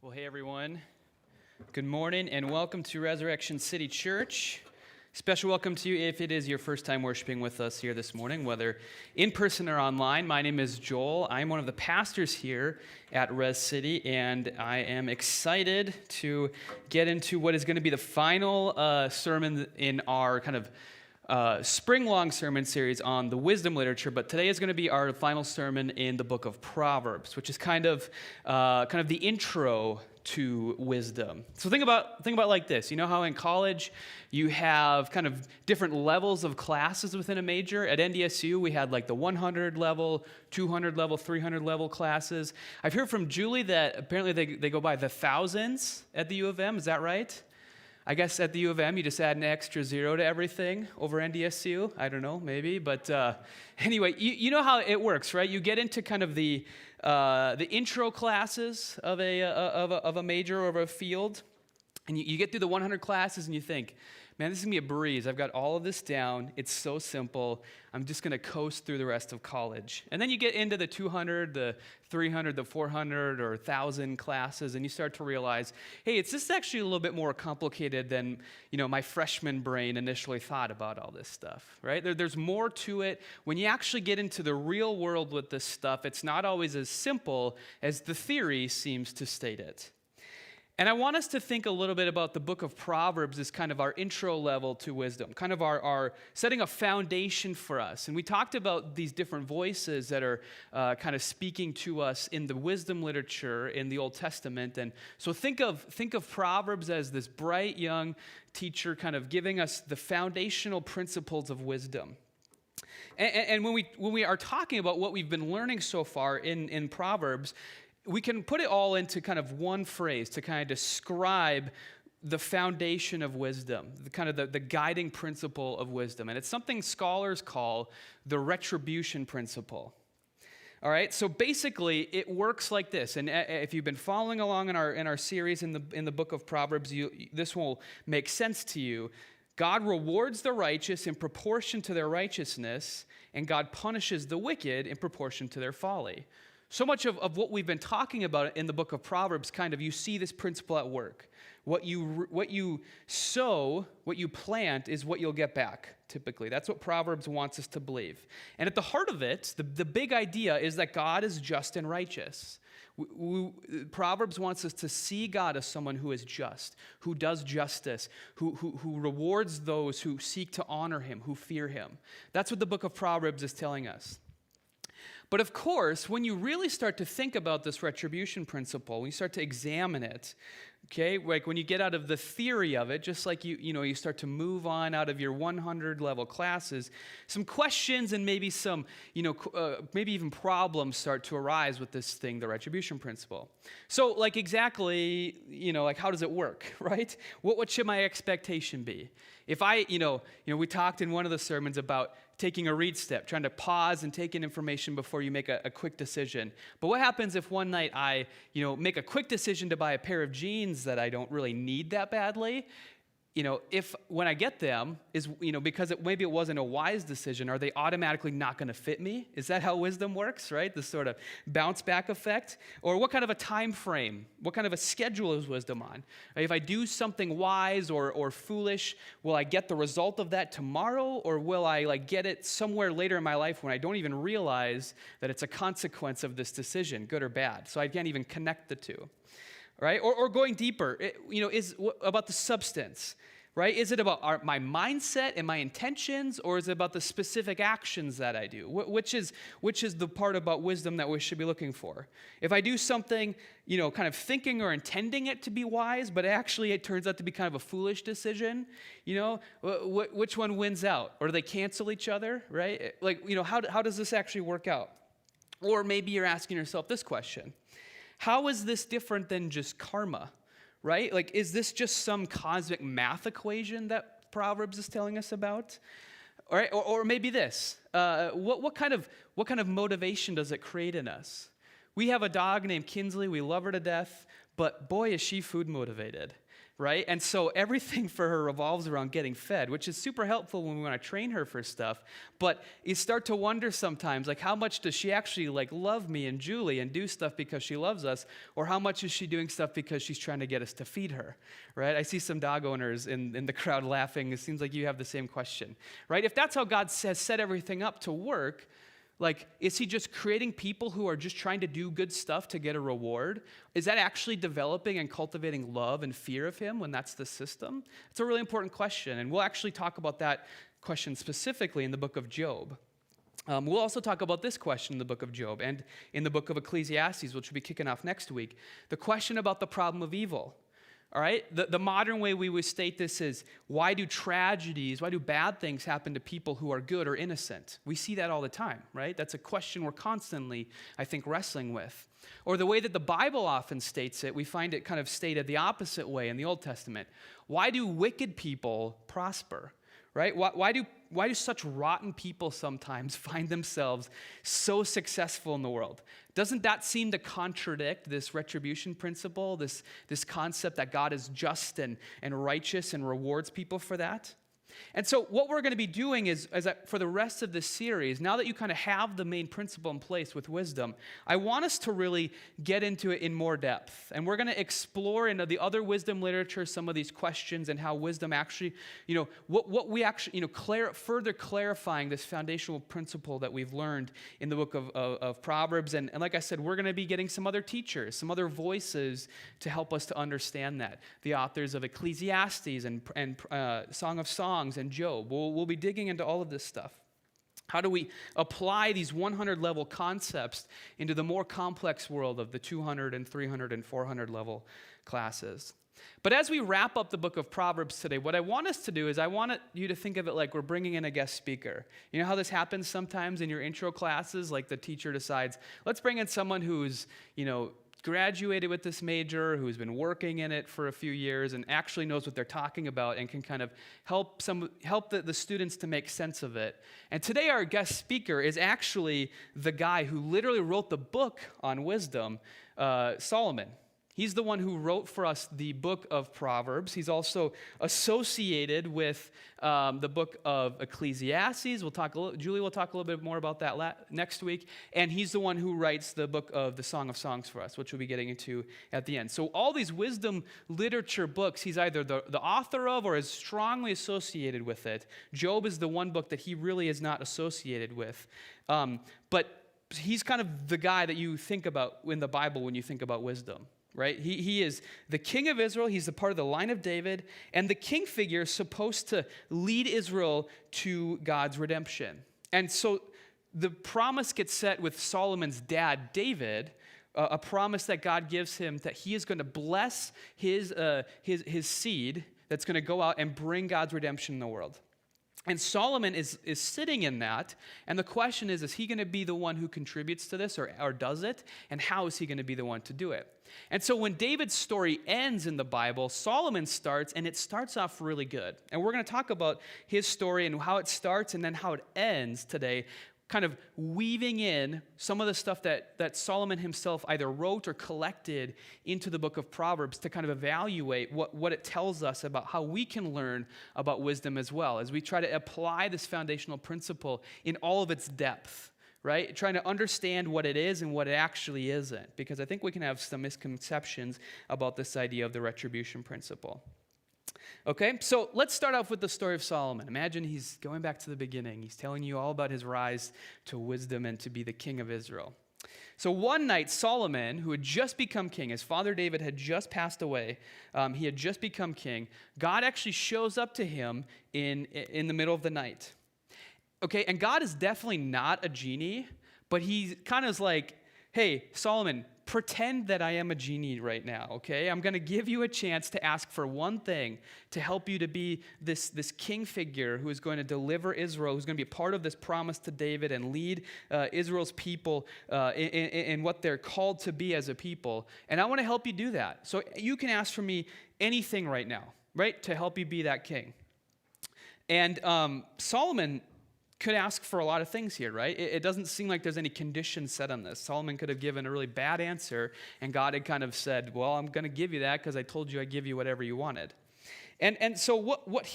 Well, hey everyone. Good morning and welcome to Resurrection City Church. Special welcome to you if it is your first time worshiping with us here this morning, whether in person or online. My name is Joel. I'm one of the pastors here at Res City, and I am excited to get into what is going to be the final sermon in our kind of spring-long sermon series on the wisdom literature, but today is going to be our final sermon in the book of Proverbs, which is kind of the intro to wisdom. So think about like this. You know how in college you have kind of different levels of classes within a major? At NDSU, we had like the 100 level, 200 level, 300 level classes. I've heard from Julie that apparently they go by the thousands at the U of M. Is that right? I guess at the U of M, you just add an extra zero to everything over NDSU. I don't know, maybe. But anyway, you know how it works, right? You get into kind of the intro classes of a major or of a field, and you get through the 100 classes, and you think, man, this is going to be a breeze. I've got all of this down. It's so simple. I'm just going to coast through the rest of college. And then you get into the 200, the 300, the 400, or 1,000 classes, and you start to realize, hey, it's just actually a little bit more complicated than, my freshman brain initially thought about all this stuff, right? There's more to it. When you actually get into the real world with this stuff, it's not always as simple as the theory seems to state it. And I want us to think a little bit about the book of Proverbs as kind of our intro level to wisdom, kind of our setting a foundation for us. And we talked about these different voices that are kind of speaking to us in the wisdom literature in the Old Testament. And so think of Proverbs as this bright young teacher kind of giving us the foundational principles of wisdom. And when we are talking about what we've been learning so far in Proverbs, we can put it all into kind of one phrase to kind of describe the foundation of wisdom, the guiding principle of wisdom. And it's something scholars call the Retribution Principle. All right, so basically it works like this. And if you've been following along in our series in the book of Proverbs, this will make sense to you. God rewards the righteous in proportion to their righteousness, and God punishes the wicked in proportion to their folly. So much of what we've been talking about in the book of Proverbs, kind of, you see this principle at work. What you sow, what you plant, is what you'll get back, typically. That's what Proverbs wants us to believe. And at the heart of it, the big idea is that God is just and righteous. Proverbs wants us to see God as someone who is just, who does justice, who rewards those who seek to honor him, who fear him. That's what the book of Proverbs is telling us. But of course, when you really start to think about this retribution principle, when you start to examine it, okay, like when you get out of the theory of it, just like you start to move on out of your 100 level classes, some questions and maybe some, maybe even problems start to arise with this thing, the retribution principle. So, like exactly, like how does it work, right? What should my expectation be? If we talked in one of the sermons about taking a read step, trying to pause and take in information before you make a quick decision. But what happens if one night I, make a quick decision to buy a pair of jeans that I don't really need that badly? If when I get them, because maybe it wasn't a wise decision, are they automatically not going to fit me? Is that how wisdom works, right? This sort of bounce back effect? Or what kind of a time frame? What kind of a schedule is wisdom on? If I do something wise or foolish, will I get the result of that tomorrow? Or will I get it somewhere later in my life when I don't even realize that it's a consequence of this decision, good or bad? So I can't even connect the two. Right? Or going deeper, is about the substance, right? Is it about my mindset and my intentions, or is it about the specific actions that I do? Which is the part about wisdom that we should be looking for? If I do something, kind of thinking or intending it to be wise, but actually it turns out to be kind of a foolish decision, which one wins out? Or do they cancel each other, right? How does this actually work out? Or maybe you're asking yourself this question. How is this different than just karma, right? Is this just some cosmic math equation that Proverbs is telling us about? All right, or maybe this. What kind of motivation does it create in us? We have a dog named Kinsley. We love her to death, but boy, is she food motivated, right? And so everything for her revolves around getting fed, which is super helpful when we want to train her for stuff. But you start to wonder sometimes, like, how much does she actually like love me and Julie and do stuff because she loves us, or how much is she doing stuff because she's trying to get us to feed her, right? I see some dog owners in the crowd laughing. It seems like you have the same question, right? If that's how God has set everything up to work, like, is he just creating people who are just trying to do good stuff to get a reward? Is that actually developing and cultivating love and fear of him when that's the system? It's a really important question, and we'll actually talk about that question specifically in the book of Job. We'll also talk about this question in the book of Job and in the book of Ecclesiastes, which will be kicking off next week. The question about the problem of evil. All right? The modern way we would state this is, why do bad things happen to people who are good or innocent? We see that all the time, right? That's a question we're constantly, I think, wrestling with. Or the way that the Bible often states it, we find it kind of stated the opposite way in the Old Testament. Why do wicked people prosper? Right? Why do such rotten people sometimes find themselves so successful in the world? Doesn't that seem to contradict this retribution principle, this concept that God is just and righteous and rewards people for that? And so what we're going to be doing is for the rest of this series, now that you kind of have the main principle in place with wisdom, I want us to really get into it in more depth. And we're going to explore into the other wisdom literature some of these questions and how wisdom actually, what we actually, further clarifying this foundational principle that we've learned in the book of Proverbs. And like I said, we're going to be getting some other teachers, some other voices to help us to understand that. The authors of Ecclesiastes and Song of Songs and Job. We'll be digging into all of this stuff. How do we apply these 100 level concepts into the more complex world of the 200 and 300 and 400 level classes? But as we wrap up the book of Proverbs today, what I want us to do is I want you to think of it like we're bringing in a guest speaker. You know how this happens sometimes in your intro classes? Like the teacher decides, let's bring in someone who's, graduated with this major, who's been working in it for a few years and actually knows what they're talking about and can kind of help the students to make sense of it. And today our guest speaker is actually the guy who literally wrote the book on wisdom, Solomon. He's the one who wrote for us the book of Proverbs. He's also associated with the book of Ecclesiastes. Julie will talk a little bit more about that next week. And he's the one who writes the book of the Song of Songs for us, which we'll be getting into at the end. So all these wisdom literature books, he's either the author of or is strongly associated with it. Job is the one book that he really is not associated with. But he's kind of the guy that you think about in the Bible when you think about wisdom. Right? He is the king of Israel. He's a part of the line of David. And the king figure is supposed to lead Israel to God's redemption. And so the promise gets set with Solomon's dad, David, a promise that God gives him that he is going to bless his seed that's going to go out and bring God's redemption in the world. And Solomon is sitting in that, and the question is he going to be the one who contributes to this or does it? And how is he going to be the one to do it? And so when David's story ends in the Bible, Solomon starts, and it starts off really good. And we're going to talk about his story and how it starts and then how it ends today, kind of weaving in some of the stuff that Solomon himself either wrote or collected into the book of Proverbs to kind of evaluate what it tells us about how we can learn about wisdom as well, as we try to apply this foundational principle in all of its depth, right? Trying to understand what it is and what it actually isn't, because I think we can have some misconceptions about this idea of the retribution principle. Okay, so let's start off with the story of Solomon. Imagine he's going back to the beginning. He's telling you all about his rise to wisdom and to be the king of Israel. So one night, Solomon, who had just become king, his father David had just passed away, he had just become king, God actually shows up to him in the middle of the night. Okay, and God is definitely not a genie, but he kind of is like, hey, Solomon, pretend that I am a genie right now, okay? I'm going to give you a chance to ask for one thing to help you to be this king figure who is going to deliver Israel, who's going to be a part of this promise to David and lead Israel's people in what they're called to be as a people. And I want to help you do that. So you can ask for me anything right now, right, to help you be that king. And Solomon could ask for a lot of things here, right? It doesn't seem like there's any conditions set on this. Solomon could have given a really bad answer, and God had kind of said, well, I'm going to give you that because I told you I'd give you whatever you wanted. And so what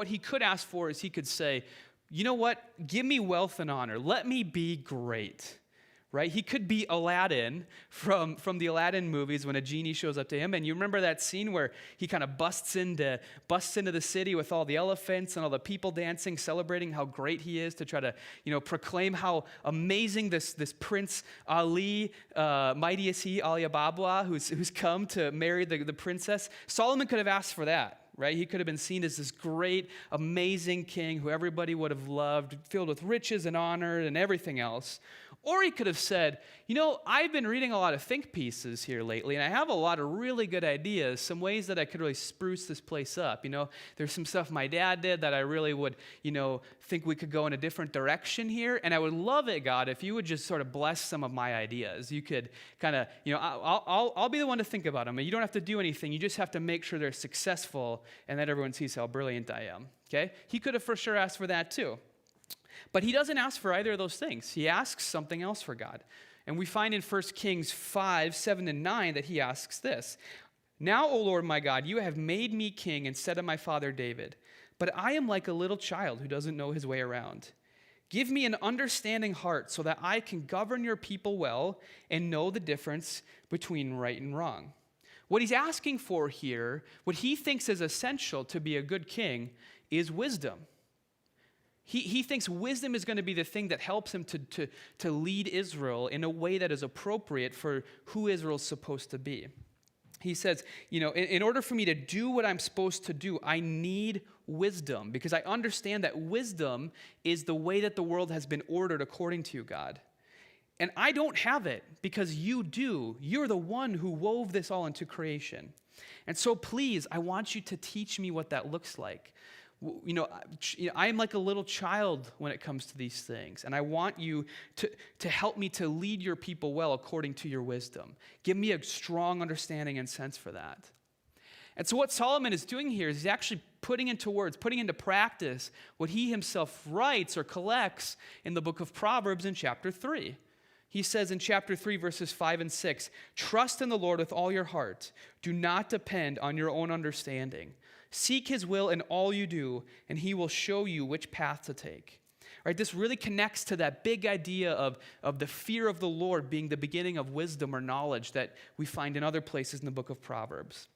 he could ask for is he could say, you know what? Give me wealth and honor. Let me be great. Right? He could be Aladdin from the Aladdin movies when a genie shows up to him. And you remember that scene where he kind of busts into the city with all the elephants and all the people dancing, celebrating how great he is to try to, proclaim how amazing this Prince Ali, mighty is he, Ali Ababa, who's come to marry the princess. Solomon could have asked for that. Right? He could have been seen as this great, amazing king who everybody would have loved, filled with riches and honor and everything else. Or he could have said, I've been reading a lot of think pieces here lately, and I have a lot of really good ideas, some ways that I could really spruce this place up. There's some stuff my dad did that I really would, think we could go in a different direction here, and I would love it, God, if you would just sort of bless some of my ideas. You could kind of, I'll be the one to think about them. You don't have to do anything. You just have to make sure they're successful and that everyone sees how brilliant I am, okay? He could have for sure asked for that too. But he doesn't ask for either of those things. He asks something else for God. And we find in 1 Kings 5, 7, and 9 that he asks this. Now, O Lord my God, you have made me king instead of my father David. But I am like a little child who doesn't know his way around. Give me an understanding heart so that I can govern your people well and know the difference between right and wrong. What he's asking for here, what he thinks is essential to be a good king, is wisdom. He thinks wisdom is going to be the thing that helps him to lead Israel in a way that is appropriate for who Israel's supposed to be. He says, in order for me to do what I'm supposed to do, I need wisdom because I understand that wisdom is the way that the world has been ordered according to you, God. And I don't have it because you do. You're the one who wove this all into creation. And so please, I want you to teach me what that looks like. I am like a little child when it comes to these things, and I want you to help me to lead your people well according to your wisdom. Give me a strong understanding and sense for that. And so what Solomon is doing here is he's actually putting into words, putting into practice what he himself writes or collects in the book of Proverbs in chapter 3. He says in chapter 3, verses 5 and 6, trust in the Lord with all your heart. Do not depend on your own understanding. Seek his will in all you do, and he will show you which path to take. Right? This really connects to that big idea of the fear of the Lord being the beginning of wisdom or knowledge that we find in other places in the book of Proverbs.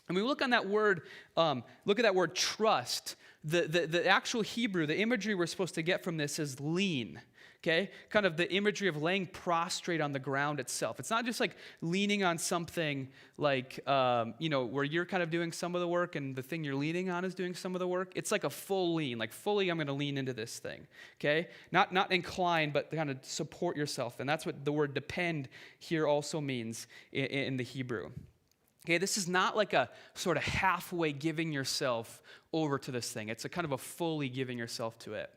And we look on that word, look at that word trust. The actual Hebrew, the imagery we're supposed to get from this is lean. Okay, kind of the imagery of laying prostrate on the ground itself. It's not just like leaning on something like, where you're kind of doing some of the work and the thing you're leaning on is doing some of the work. It's like a full lean, like fully I'm going to lean into this thing, okay? Not incline, but kind of support yourself. And that's what the word depend here also means in the Hebrew. Okay, this is not like a sort of halfway giving yourself over to this thing. It's a kind of a fully giving yourself to it.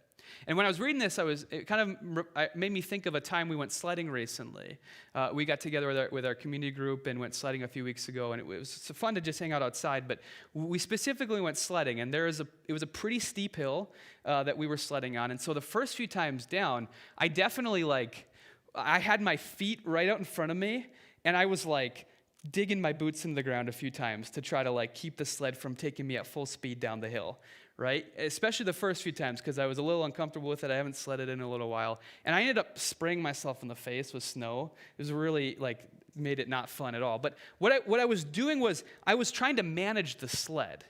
And when I was reading this, it made me think of a time we went sledding recently. We got together with our community group and went sledding a few weeks ago, and it was fun to just hang out outside. But we specifically went sledding, and it was a pretty steep hill that we were sledding on. And so the first few times down, I definitely I had my feet right out in front of me, and I was digging my boots into the ground a few times to try to keep the sled from taking me at full speed down the hill. Right? Especially the first few times because I was a little uncomfortable with it. I haven't sledded in a little while. And I ended up spraying myself in the face with snow. It was really made it not fun at all. But what I was doing was I was trying to manage the sled.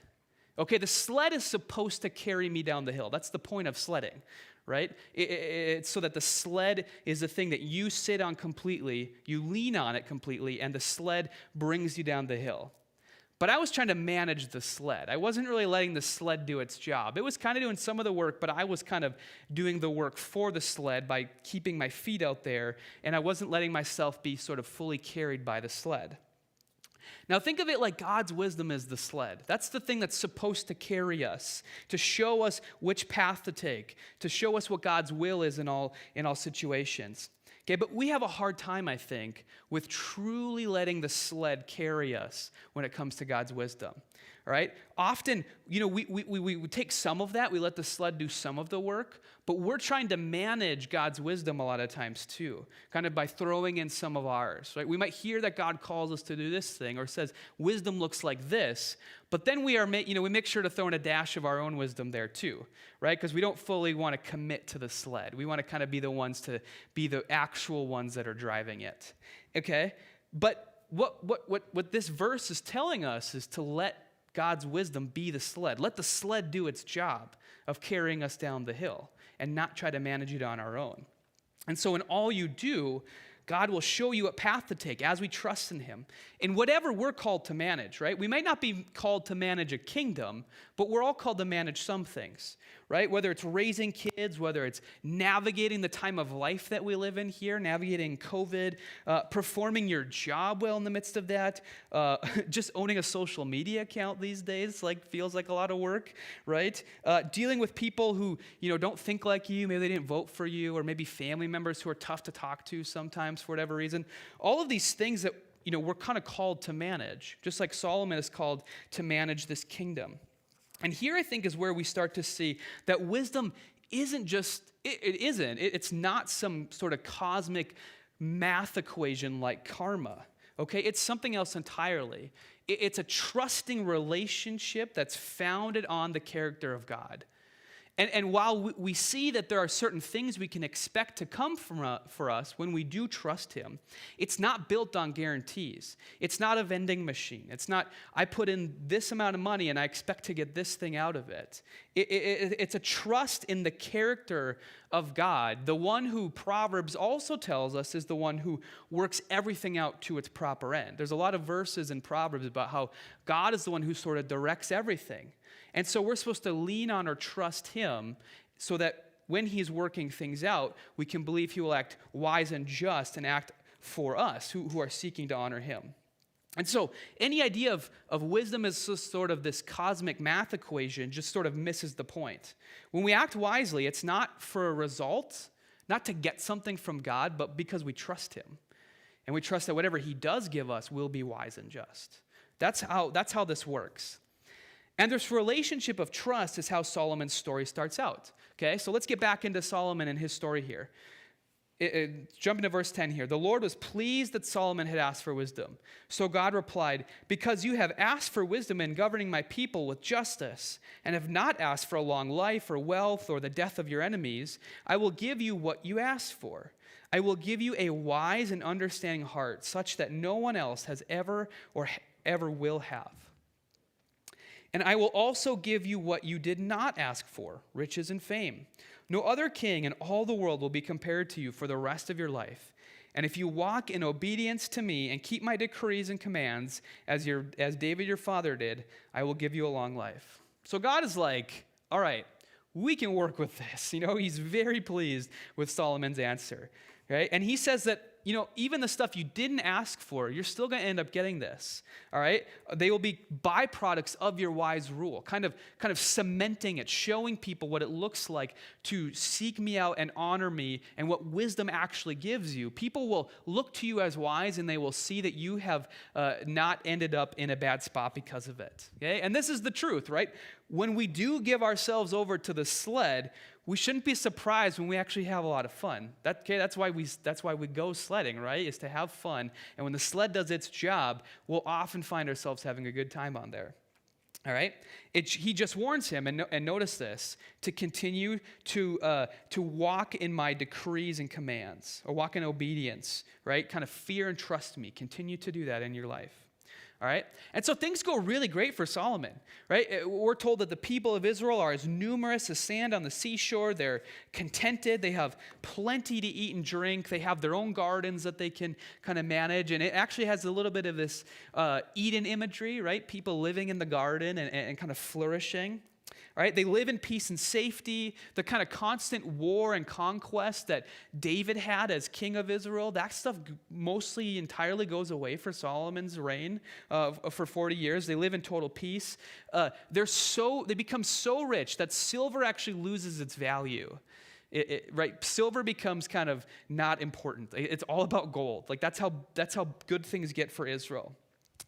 Okay, the sled is supposed to carry me down the hill. That's the point of sledding, right? It's so that the sled is the thing that you sit on completely, you lean on it completely, and the sled brings you down the hill. But I was trying to manage the sled. I wasn't really letting the sled do its job. It was kind of doing some of the work, but I was kind of doing the work for the sled by keeping my feet out there, and I wasn't letting myself be sort of fully carried by the sled. Now think of it like God's wisdom is the sled. That's the thing that's supposed to carry us, to show us which path to take, to show us what God's will is in all situations. Okay, but we have a hard time, I think, with truly letting the sled carry us when it comes to God's wisdom. All right. Often, we take some of that. We let the sled do some of the work, but we're trying to manage God's wisdom a lot of times too, kind of by throwing in some of ours, right? We might hear that God calls us to do this thing or says wisdom looks like this, but then we make sure to throw in a dash of our own wisdom there too, right? Because we don't fully want to commit to the sled. We want to kind of be the ones to be the actual ones that are driving it, okay? But what this verse is telling us is to let God's wisdom be the sled. Let the sled do its job of carrying us down the hill and not try to manage it on our own. And so in all you do, God will show you what path to take as we trust in him. In whatever we're called to manage, right? We might not be called to manage a kingdom, but we're all called to manage some things, right? Whether it's raising kids, whether it's navigating the time of life that we live in here, navigating COVID, performing your job well in the midst of that, just owning a social media account these days feels like a lot of work, right? Dealing with people who, don't think like you, maybe they didn't vote for you, or maybe family members who are tough to talk to sometimes for whatever reason. All of these things that, we're kind of called to manage, just like Solomon is called to manage this kingdom. And here I think is where we start to see that wisdom isn't just, it's not some sort of cosmic math equation like karma, okay? It's something else entirely. It's a trusting relationship that's founded on the character of God. And while we see that there are certain things we can expect to come for us when we do trust him, it's not built on guarantees. It's not a vending machine. It's not, I put in this amount of money and I expect to get this thing out of it. It's a trust in the character of God. The one who Proverbs also tells us is the one who works everything out to its proper end. There's a lot of verses in Proverbs about how God is the one who sort of directs everything. And so we're supposed to lean on or trust him so that when he's working things out, we can believe he will act wise and just and act for us who are seeking to honor him. And so any idea of wisdom as sort of this cosmic math equation just sort of misses the point. When we act wisely, it's not for a result, not to get something from God, but because we trust him. And we trust that whatever he does give us will be wise and just. That's how this works. And this relationship of trust is how Solomon's story starts out. Okay, so let's get back into Solomon and his story here. Jump into verse 10 here. The Lord was pleased that Solomon had asked for wisdom. So God replied, because you have asked for wisdom in governing my people with justice, and have not asked for a long life or wealth or the death of your enemies, I will give you what you asked for. I will give you a wise and understanding heart, such that no one else has ever or ever will have. And I will also give you what you did not ask for, riches and fame. No other king in all the world will be compared to you for the rest of your life. And if you walk in obedience to me and keep my decrees and commands, as David your father did, I will give you a long life. So God is like, all right, we can work with this. He's very pleased with Solomon's answer, right? And he says that, even the stuff you didn't ask for, you're still going to end up getting this, all right? They will be byproducts of your wise rule, kind of cementing it, showing people what it looks like to seek me out and honor me and what wisdom actually gives you. People will look to you as wise and they will see that you have not ended up in a bad spot because of it, okay? And this is the truth, right? When we do give ourselves over to the sled, we shouldn't be surprised when we actually have a lot of fun. That's why we go sledding, right? Is to have fun. And when the sled does its job, we'll often find ourselves having a good time on there. All right? He just warns him, and notice this, to continue to walk in my decrees and commands, or walk in obedience, right? Kind of fear and trust me. Continue to do that in your life. All right? And so things go really great for Solomon, right? We're told that the people of Israel are as numerous as sand on the seashore. They're contented. They have plenty to eat and drink. They have their own gardens that they can kind of manage. And it actually has a little bit of this Eden imagery, right? People living in the garden and kind of flourishing. All right, they live in peace and safety. The kind of constant war and conquest that David had as king of Israel, that stuff mostly entirely goes away for Solomon's reign for 40 years. They live in total peace. They become so rich that silver actually loses its value. Right, silver becomes kind of not important. It's all about gold. That's how good things get for Israel.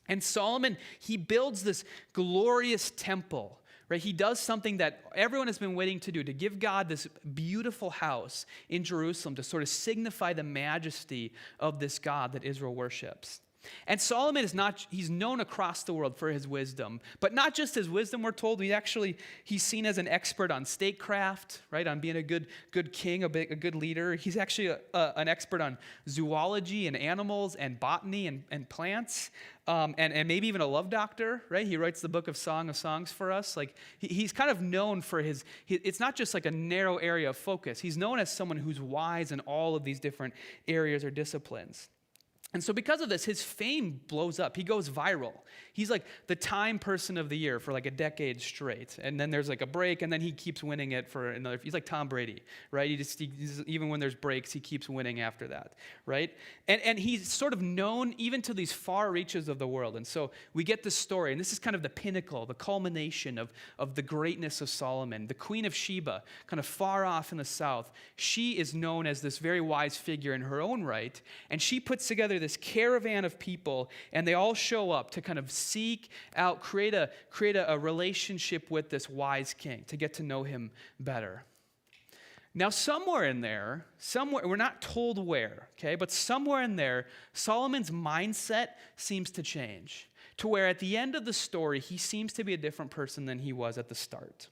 And Solomon, he builds this glorious temple, right? He does something that everyone has been waiting to do, to give God this beautiful house in Jerusalem to sort of signify the majesty of this God that Israel worships. And Solomon he's known across the world for his wisdom, but not just his wisdom, we're told. He's seen as an expert on statecraft, right? On being a good king, a good leader. He's actually an expert on zoology and animals and botany and plants, and maybe even a love doctor, right? He writes the book of Song of Songs for us. Like he's kind of known for it's not just like a narrow area of focus. He's known as someone who's wise in all of these different areas or disciplines. And so because of this, his fame blows up. He goes viral. He's like the Time Person of the Year for like a decade straight. And then there's like a break, and then he keeps winning it for another. He's like Tom Brady, right? Even when there's breaks, he keeps winning after that, right? And he's sort of known even to these far reaches of the world. And so we get this story, and this is kind of the pinnacle, the culmination of the greatness of Solomon. The Queen of Sheba, kind of far off in the south, she is known as this very wise figure in her own right, and she puts together this caravan of people, and they all show up to kind of seek out, create a relationship with this wise king, to get to know him better. Now, somewhere in there, we're not told where, okay, but somewhere in there, Solomon's mindset seems to change, to where at the end of the story, he seems to be a different person than he was at the start.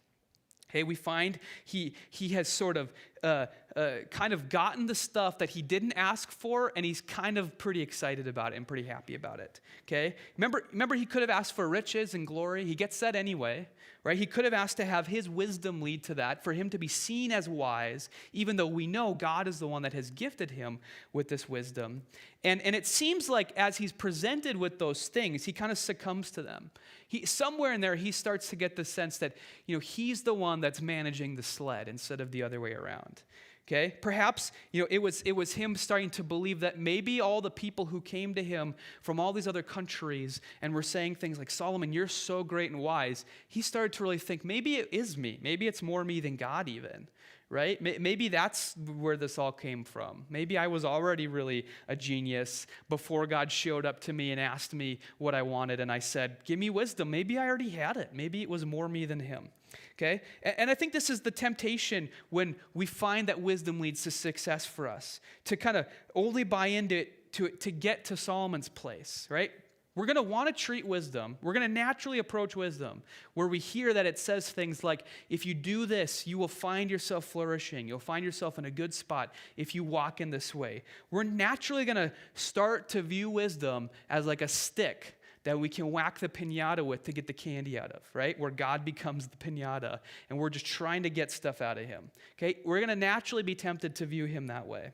Okay, we find he has sort of kind of gotten the stuff that he didn't ask for, and he's kind of pretty excited about it and pretty happy about it. Okay, remember he could have asked for riches and glory. He gets that anyway, right? He could have asked to have his wisdom lead to that, for him to be seen as wise, even though we know God is the one that has gifted him with this wisdom. And it seems like as he's presented with those things, he kind of succumbs to them. Somewhere in there, he starts to get the sense that, he's the one that's managing the sled instead of the other way around. Okay? Perhaps, it was him starting to believe that maybe all the people who came to him from all these other countries and were saying things like, Solomon, you're so great and wise, he started to really think, maybe it is me. Maybe it's more me than God even. Right? Maybe that's where this all came from. Maybe I was already really a genius before God showed up to me and asked me what I wanted, and I said, give me wisdom. Maybe I already had it. Maybe it was more me than him. Okay? And I think this is the temptation when we find that wisdom leads to success for us, to kind of only buy into it to get to Solomon's place, right? We're going to want to treat wisdom. We're going to naturally approach wisdom where we hear that it says things like, if you do this, you will find yourself flourishing. You'll find yourself in a good spot if you walk in this way. We're naturally going to start to view wisdom as like a stick that we can whack the piñata with to get the candy out of, right? Where God becomes the piñata and we're just trying to get stuff out of him. Okay? We're going to naturally be tempted to view him that way.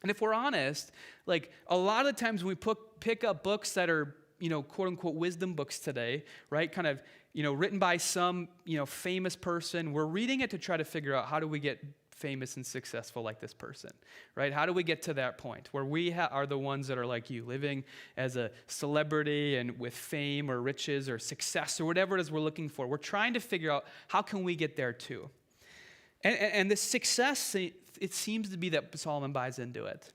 And if we're honest, like a lot of the times when we pick up books that are quote unquote wisdom books today, right? Kind of, written by some, famous person. We're reading it to try to figure out how do we get famous and successful like this person, right? How do we get to that point where we are the ones that are like you, living as a celebrity and with fame or riches or success or whatever it is we're looking for. We're trying to figure out how can we get there too. And the success, it seems to be that Solomon buys into it.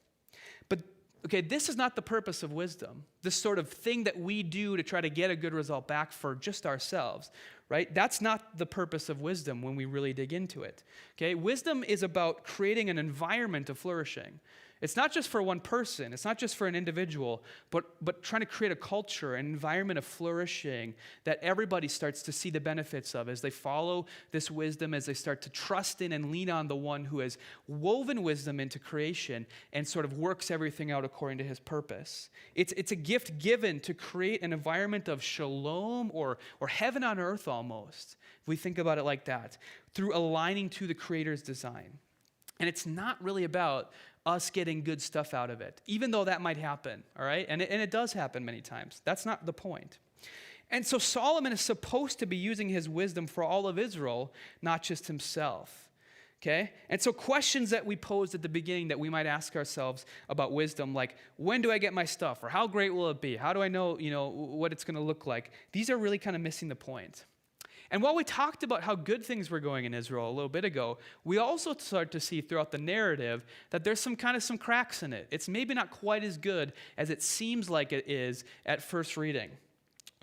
But okay, this is not the purpose of wisdom, this sort of thing that we do to try to get a good result back for just ourselves, right? That's not the purpose of wisdom when we really dig into it, okay? Wisdom is about creating an environment of flourishing. It's not just for one person, it's not just for an individual, but trying to create a culture, an environment of flourishing that everybody starts to see the benefits of as they follow this wisdom, as they start to trust in and lean on the one who has woven wisdom into creation and sort of works everything out according to his purpose. It's a gift given to create an environment of shalom or heaven on earth almost, if we think about it like that, through aligning to the Creator's design. And it's not really about us getting good stuff out of it, even though that might happen, all right? And it does happen many times. That's not the point. And so Solomon is supposed to be using his wisdom for all of Israel, not just himself, okay? And so questions that we posed at the beginning that we might ask ourselves about wisdom, like, when do I get my stuff? Or how great will it be? How do I know, what it's going to look like? These are really kind of missing the point. And while we talked about how good things were going in Israel a little bit ago, we also start to see throughout the narrative that there's some cracks in it. It's maybe not quite as good as it seems like it is at first reading.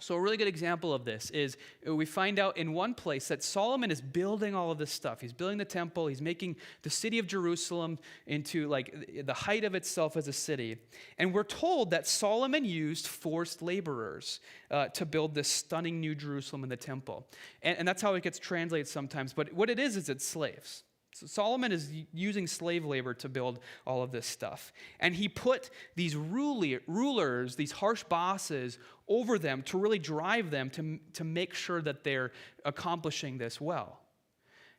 So a really good example of this is we find out in one place that Solomon is building all of this stuff. He's building the temple. He's making the city of Jerusalem into like the height of itself as a city. And we're told that Solomon used forced laborers to build this stunning new Jerusalem in the temple. And that's how it gets translated sometimes. But what it is it's slaves. So Solomon is using slave labor to build all of this stuff. And he put these rulers, these harsh bosses, over them to really drive them to make sure that they're accomplishing this well.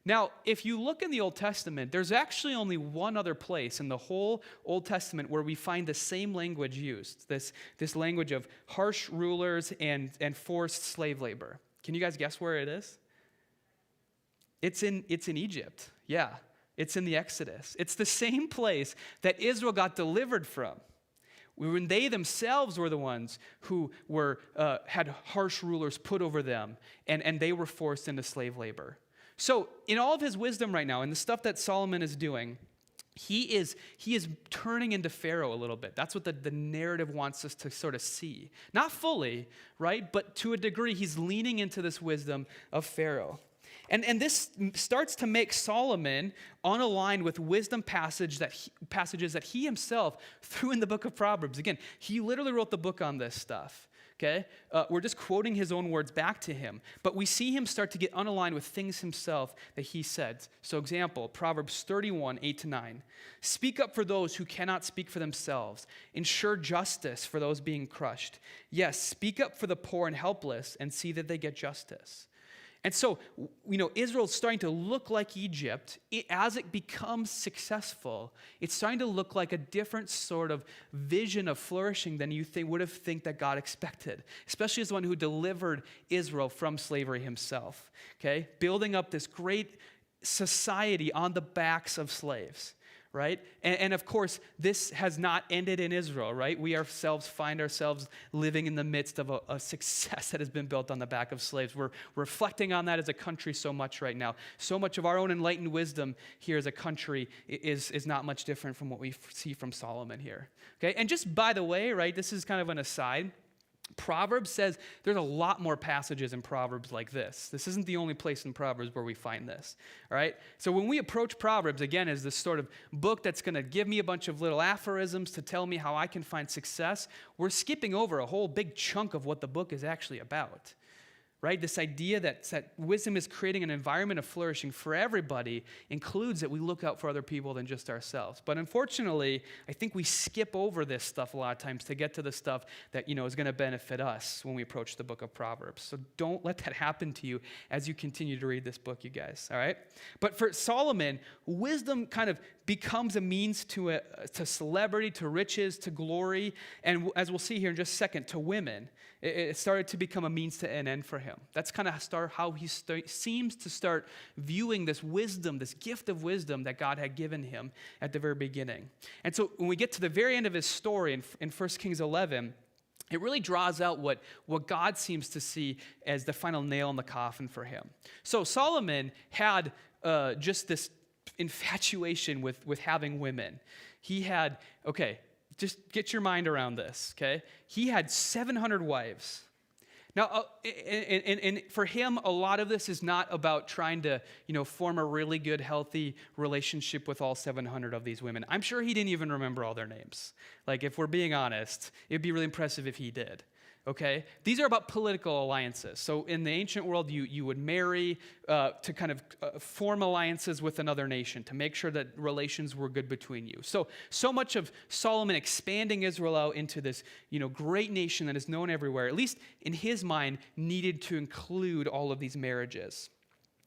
Now, if you look in the Old Testament, there's actually only one other place in the whole Old Testament where we find the same language used, this language of harsh rulers and forced slave labor. Can you guys guess where it is? It's in Egypt. Yeah, it's in the Exodus. It's the same place that Israel got delivered from, when they themselves were the ones who had harsh rulers put over them, and they were forced into slave labor. So in all of his wisdom right now, and the stuff that Solomon is doing, he is turning into Pharaoh a little bit. That's what the narrative wants us to sort of see. Not fully, right? But to a degree, he's leaning into this wisdom of Pharaoh. And this starts to make Solomon unaligned with wisdom passages that he himself threw in the book of Proverbs. Again, he literally wrote the book on this stuff, okay? We're just quoting his own words back to him. But we see him start to get unaligned with things himself that he said. So example, Proverbs 31, 8-9. Speak up for those who cannot speak for themselves. Ensure justice for those being crushed. Yes, speak up for the poor and helpless and see that they get justice. And so, Israel's starting to look like Egypt. As it becomes successful, it's starting to look like a different sort of vision of flourishing than you would have think that God expected, especially as the one who delivered Israel from slavery himself, okay? Building up this great society on the backs of slaves. Right? And of course, this has not ended in Israel, right? We ourselves find ourselves living in the midst of a success that has been built on the back of slaves. We're reflecting on that as a country so much right now. So much of our own enlightened wisdom here as a country is not much different from what we see from Solomon here. Okay? And just by the way, right, this is kind of an aside. Proverbs says there's a lot more passages in Proverbs like this. This isn't the only place in Proverbs where we find this, all right? So when we approach Proverbs, again, as this sort of book that's going to give me a bunch of little aphorisms to tell me how I can find success, we're skipping over a whole big chunk of what the book is actually about, right? This idea that wisdom is creating an environment of flourishing for everybody includes that we look out for other people than just ourselves. But unfortunately, I think we skip over this stuff a lot of times to get to the stuff that, is going to benefit us when we approach the book of Proverbs. So don't let that happen to you as you continue to read this book, you guys, all right? But for Solomon, wisdom kind of becomes a means to celebrity, to riches, to glory, and as we'll see here in just a second, to women. It started to become a means to an end for him. That's kind of how he seems to start viewing this wisdom, this gift of wisdom that God had given him at the very beginning. And so when we get to the very end of his story in 1 Kings 11, it really draws out what God seems to see as the final nail in the coffin for him. So Solomon had just this infatuation with having women. He had, just get your mind around this, okay? He had 700 wives. Now, and for him, a lot of this is not about trying to, form a really good, healthy relationship with all 700 of these women. I'm sure he didn't even remember all their names. Like, if we're being honest, it'd be really impressive if he did. Okay? These are about political alliances. So in the ancient world, you would marry to kind of form alliances with another nation to make sure that relations were good between you. So much of Solomon expanding Israel out into this, great nation that is known everywhere, at least in his mind, needed to include all of these marriages.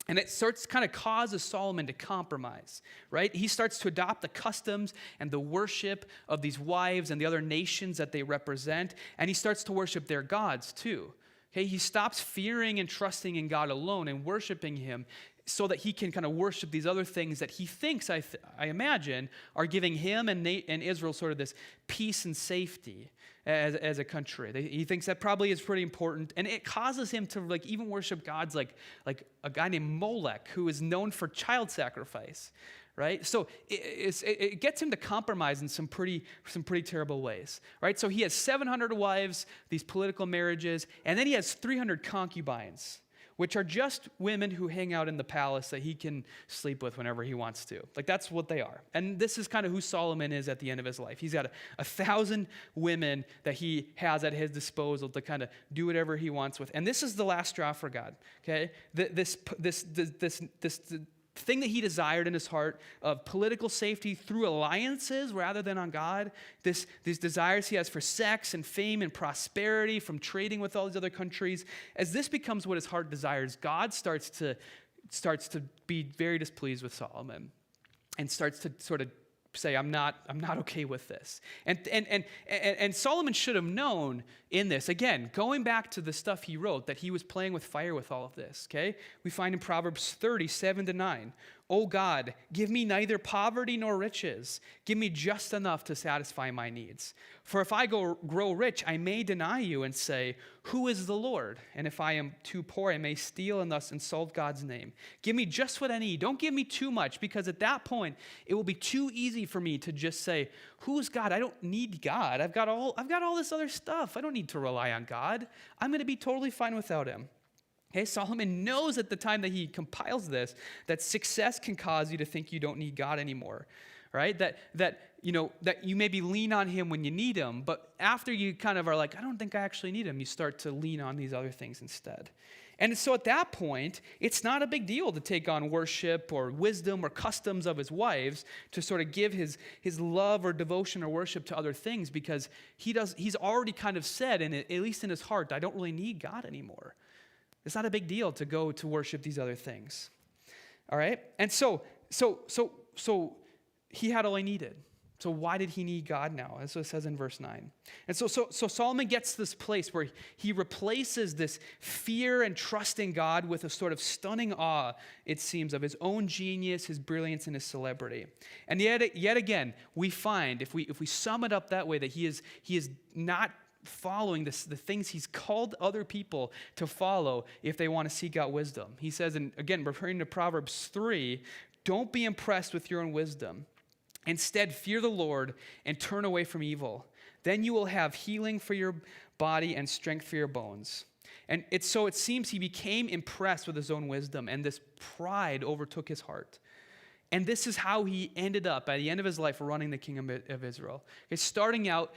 And it causes Solomon to compromise, right? He starts to adopt the customs and the worship of these wives and the other nations that they represent, and he starts to worship their gods too. Okay, he stops fearing and trusting in God alone and worshiping him so that he can kind of worship these other things that he thinks, I imagine, are giving him and Israel sort of this peace and safety. as a country. He thinks that probably is pretty important, and it causes him to like even worship gods like a guy named Molech, who is known for child sacrifice, right? So it gets him to compromise in some pretty terrible ways, right? So he has 700 wives, these political marriages, and then he has 300 concubines, which are just women who hang out in the palace that he can sleep with whenever he wants to. Like, that's what they are. And this is kind of who Solomon is at the end of his life. He's got 1,000 women that he has at his disposal to kind of do whatever he wants with. And this is the last straw for God, okay? This thing that he desired in his heart of political safety through alliances rather than on God, these desires he has for sex and fame and prosperity from trading with all these other countries, as this becomes what his heart desires, God starts to be very displeased with Solomon and starts to sort of say, I'm not okay with this. And Solomon should have known in this, again, going back to the stuff he wrote, that he was playing with fire with all of this, okay? We find in Proverbs 30:7-9, "O God, give me neither poverty nor riches. Give me just enough to satisfy my needs. For if I grow rich, I may deny you and say, 'Who is the Lord?' And if I am too poor, I may steal and thus insult God's name. Give me just what I need. Don't give me too much, because at that point, it will be too easy for me to just say, 'Who's God?' I don't need God. I've got all this other stuff. I don't need to rely on God. I'm going to be totally fine without him." Okay, Solomon knows at the time that he compiles this that success can cause you to think you don't need God anymore, right? That you maybe lean on him when you need him, but after you kind of are like, I don't think I actually need him, you start to lean on these other things instead. And so at that point, it's not a big deal to take on worship or wisdom or customs of his wives to sort of give his love or devotion or worship to other things, because he's already kind of said, and at least in his heart, I don't really need God anymore. It's not a big deal to go to worship these other things. All right? And so he had all he needed. So why did he need God now? That's what it says in verse 9. And so Solomon gets to this place where he replaces this fear and trust in God with a sort of stunning awe, it seems, of his own genius, his brilliance, and his celebrity. And yet again, we find, if we sum it up that way, that he is not following the things he's called other people to follow if they want to seek out wisdom. He says, and again, referring to Proverbs 3, "Don't be impressed with your own wisdom. Instead, fear the Lord and turn away from evil. Then you will have healing for your body and strength for your bones." And it seems he became impressed with his own wisdom, and this pride overtook his heart. And this is how he ended up, at the end of his life, running the kingdom of Israel. Okay, starting out,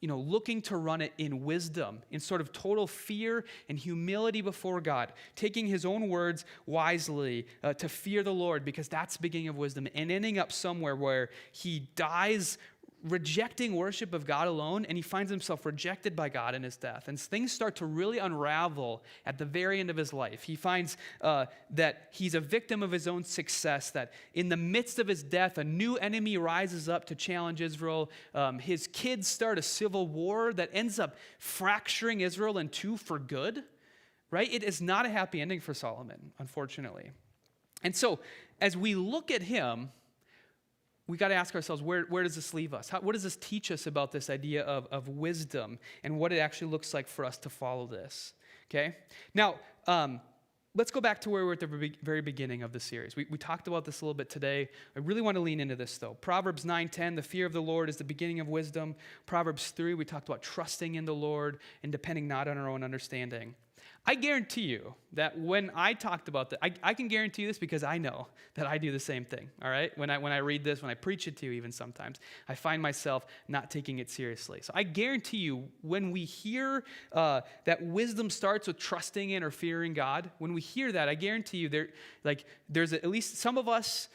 looking to run it in wisdom, in sort of total fear and humility before God, taking his own words wisely to fear the Lord, because that's the beginning of wisdom, and ending up somewhere where he dies rejecting worship of God alone, and he finds himself rejected by God in his death. And things start to really unravel at the very end of his life. He finds that he's a victim of his own success, that in the midst of his death, a new enemy rises up to challenge Israel. His kids start a civil war that ends up fracturing Israel in two for good, right? It is not a happy ending for Solomon, unfortunately. And so, as we look at him, we got to ask ourselves, where does this leave us? What does this teach us about this idea of wisdom and what it actually looks like for us to follow this? Okay? Now, let's go back to where we were at the very beginning of the series. We talked about this a little bit today. I really want to lean into this, though. Proverbs 9:10, "The fear of the Lord is the beginning of wisdom." Proverbs 3, we talked about trusting in the Lord and depending not on our own understanding. I guarantee you that when I talked about that, I can guarantee this because I know that I do the same thing, all right? When I read this, when I preach it to you even sometimes, I find myself not taking it seriously. So I guarantee you, when we hear that wisdom starts with trusting in or fearing God, when we hear that, I guarantee you there's at least some of us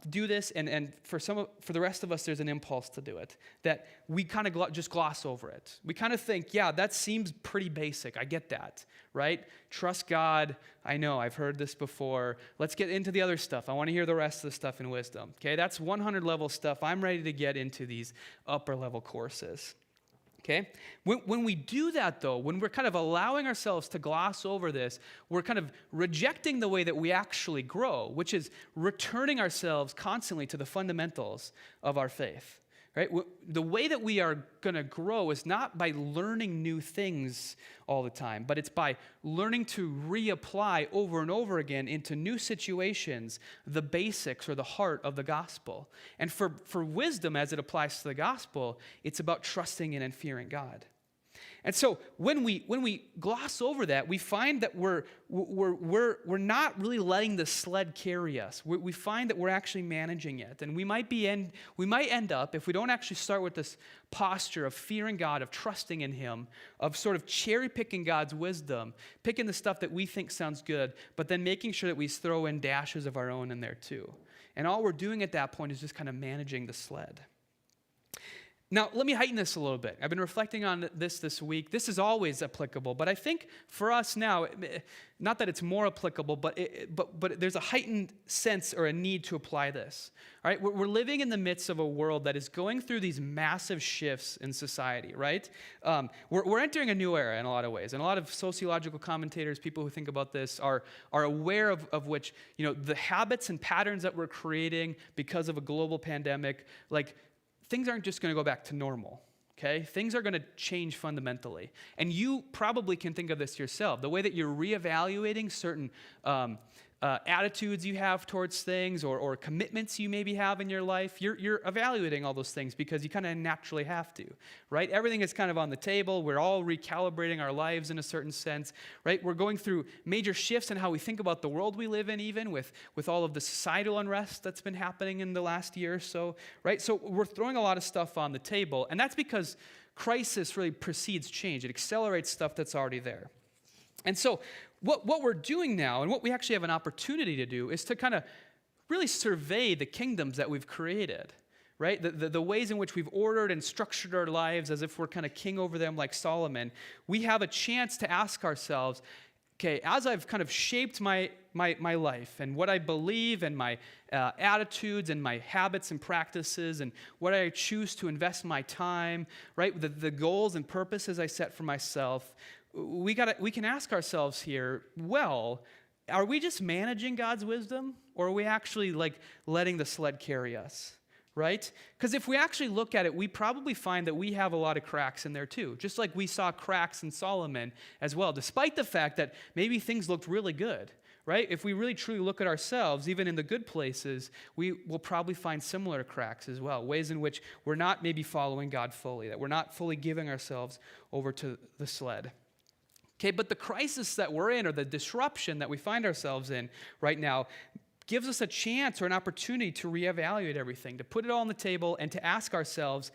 do this, and for the rest of us, there's an impulse to do it, that we kind of just gloss over it. We kind of think, yeah, that seems pretty basic. I get that, right? Trust God. I know, I've heard this before. Let's get into the other stuff. I want to hear the rest of the stuff in wisdom. Okay, that's 100 level stuff. I'm ready to get into these upper level courses. Okay? When we do that, though, when we're kind of allowing ourselves to gloss over this, we're kind of rejecting the way that we actually grow, which is returning ourselves constantly to the fundamentals of our faith. right? The way that we are going to grow is not by learning new things all the time, but it's by learning to reapply over and over again into new situations the basics or the heart of the gospel. And for wisdom as it applies to the gospel, it's about trusting in and fearing God. And so when we gloss over that, we find that we're not really letting the sled carry us. We find that we're actually managing it, and we might end up, if we don't actually start with this posture of fearing God, of trusting in Him, of sort of cherry picking God's wisdom, picking the stuff that we think sounds good, but then making sure that we throw in dashes of our own in there too. And all we're doing at that point is just kind of managing the sled. Now, let me heighten this a little bit. I've been reflecting on this week. This is always applicable, but I think for us now, not that it's more applicable, but there's a heightened sense or a need to apply this. All right, we're living in the midst of a world that is going through these massive shifts in society, right? We're entering a new era in a lot of ways, and a lot of sociological commentators, people who think about this, are aware of which, the habits and patterns that we're creating because of a global pandemic, like, things aren't just going to go back to normal, okay? Things are going to change fundamentally. And you probably can think of this yourself. The way that you're reevaluating certain attitudes you have towards things or commitments you maybe have in your life, you're evaluating all those things because you kind of naturally have to, right? Everything is kind of on the table. We're all recalibrating our lives in a certain sense, right? We're going through major shifts in how we think about the world we live in, even with all of the societal unrest that's been happening in the last year or so, right? So we're throwing a lot of stuff on the table, and that's because crisis really precedes change. It accelerates stuff that's already there. And so what we're doing now, and what we actually have an opportunity to do, is to kind of really survey the kingdoms that we've created, right? The ways in which we've ordered and structured our lives as if we're kind of king over them like Solomon. We have a chance to ask ourselves, okay, as I've kind of shaped my life and what I believe and my attitudes and my habits and practices and what I choose to invest my time, right? The goals and purposes I set for myself, we can ask ourselves here, well, are we just managing God's wisdom, or are we actually like letting the sled carry us, right? Because if we actually look at it, we probably find that we have a lot of cracks in there too, just like we saw cracks in Solomon as well, despite the fact that maybe things looked really good, right? If we really truly look at ourselves, even in the good places, we will probably find similar cracks as well, ways in which we're not maybe following God fully, that we're not fully giving ourselves over to the sled. Okay, but the crisis that we're in, or the disruption that we find ourselves in right now, gives us a chance or an opportunity to reevaluate everything, to put it all on the table and to ask ourselves,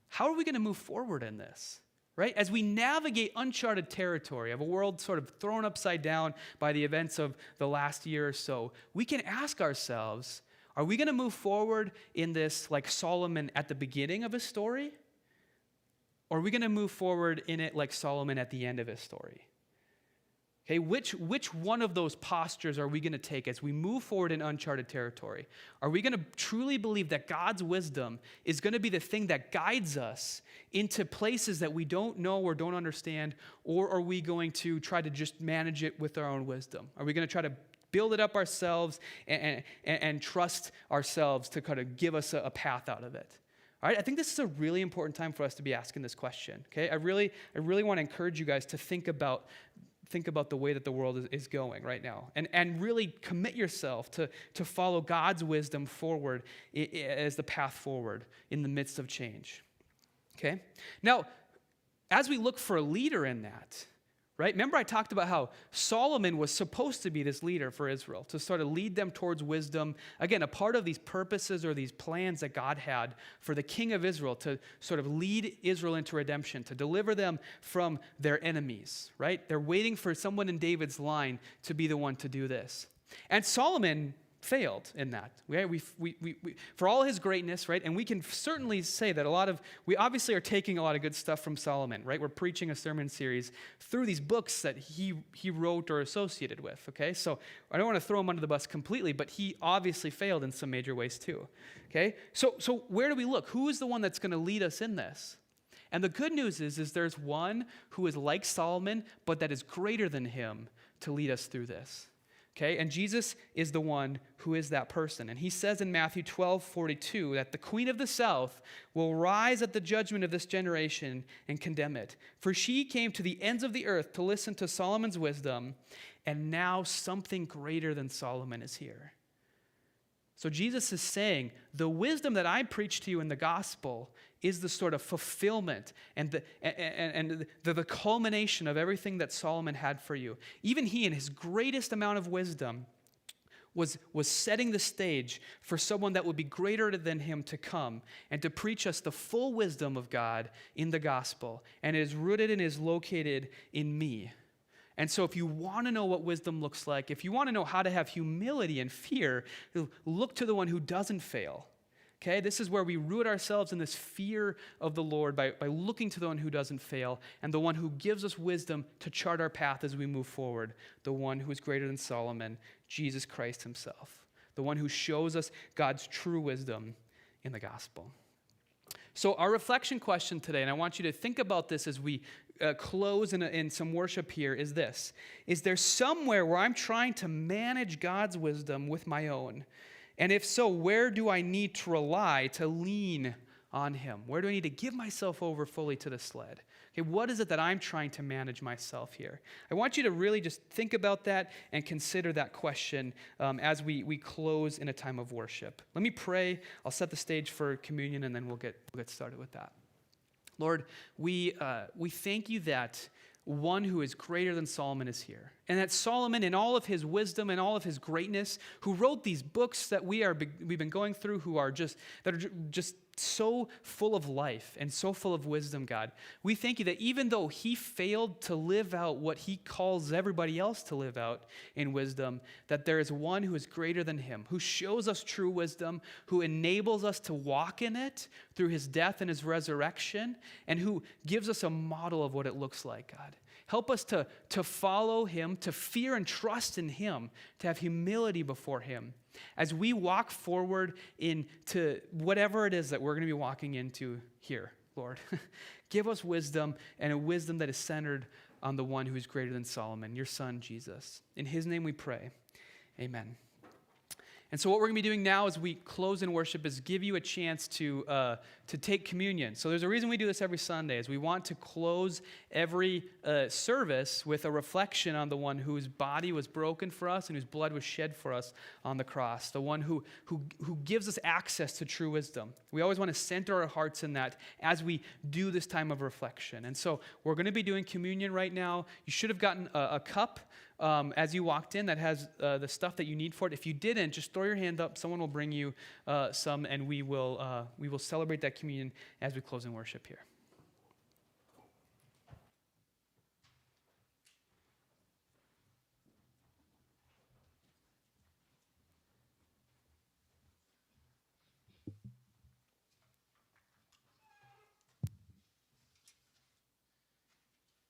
how are we going to move forward in this? Right? As we navigate uncharted territory of a world sort of thrown upside down by the events of the last year or so, we can ask ourselves, are we going to move forward in this like Solomon at the beginning of his story? Or are we going to move forward in it like Solomon at the end of his story? Okay, which one of those postures are we going to take as we move forward in uncharted territory? Are we going to truly believe that God's wisdom is going to be the thing that guides us into places that we don't know or don't understand, or are we going to try to just manage it with our own wisdom? Are we going to try to build it up ourselves and trust ourselves to kind of give us a path out of it? All right, I think this is a really important time for us to be asking this question. Okay, I really want to encourage you guys to think about the way that the world is going right now, and really commit yourself to follow God's wisdom forward as the path forward in the midst of change. Okay, now as we look for a leader in that, right? Remember I talked about how Solomon was supposed to be this leader for Israel, to sort of lead them towards wisdom. Again, a part of these purposes or these plans that God had for the king of Israel to sort of lead Israel into redemption, to deliver them from their enemies, right? They're waiting for someone in David's line to be the one to do this. And Solomon failed in that. We for all his greatness, right? And we can certainly say that we obviously are taking a lot of good stuff from Solomon, right? We're preaching a sermon series through these books that he wrote or associated with, okay? So I don't want to throw him under the bus completely, but he obviously failed in some major ways too, okay? So where do we look? Who is the one that's going to lead us in this? And the good news is there's one who is like Solomon, but that is greater than him to lead us through this. Okay, and Jesus is the one who is that person. And he says in Matthew 12:42 that the queen of the south will rise at the judgment of this generation and condemn it. For she came to the ends of the earth to listen to Solomon's wisdom, and now something greater than Solomon is here. So Jesus is saying, the wisdom that I preach to you in the gospel is the sort of fulfillment and the culmination of everything that Solomon had for you. Even he, in his greatest amount of wisdom, was setting the stage for someone that would be greater than him to come and to preach us the full wisdom of God in the gospel. And it is rooted and is located in me. And so if you want to know what wisdom looks like, if you want to know how to have humility and fear, look to the one who doesn't fail. Okay, this is where we root ourselves in this fear of the Lord by looking to the one who doesn't fail and the one who gives us wisdom to chart our path as we move forward, the one who is greater than Solomon, Jesus Christ himself, the one who shows us God's true wisdom in the gospel. So our reflection question today, and I want you to think about this as we close in some worship here, is this. Is there somewhere where I'm trying to manage God's wisdom with my own? And if so, where do I need to rely, to lean on him? Where do I need to give myself over fully to the sled? Okay, what is it that I'm trying to manage myself here? I want you to really just think about that and consider that question as we close in a time of worship. Let me pray. I'll set the stage for communion, and then we'll get started with that. Lord, we thank you that one who is greater than Solomon is here. And that Solomon, in all of his wisdom and all of his greatness, who wrote these books that we've been going through, that are just so full of life and so full of wisdom, God. We thank you that even though he failed to live out what he calls everybody else to live out in wisdom, that there is one who is greater than him, who shows us true wisdom, who enables us to walk in it through his death and his resurrection, and who gives us a model of what it looks like, God. Help us to follow him, to fear and trust in him, to have humility before him. As we walk forward into whatever it is that we're going to be walking into here, Lord, give us wisdom, and a wisdom that is centered on the one who is greater than Solomon, your son, Jesus. In his name we pray. Amen. And so what we're going to be doing now as we close in worship is give you a chance to take communion. So there's a reason we do this every Sunday, is we want to close every service with a reflection on the one whose body was broken for us and whose blood was shed for us on the cross, the one who gives us access to true wisdom. We always want to center our hearts in that as we do this time of reflection. And so we're going to be doing communion right now. You should have gotten a cup as you walked in that has the stuff that you need for it. If you didn't, just throw your hand up. Someone will bring you some, and we will celebrate that communion as we close in worship here.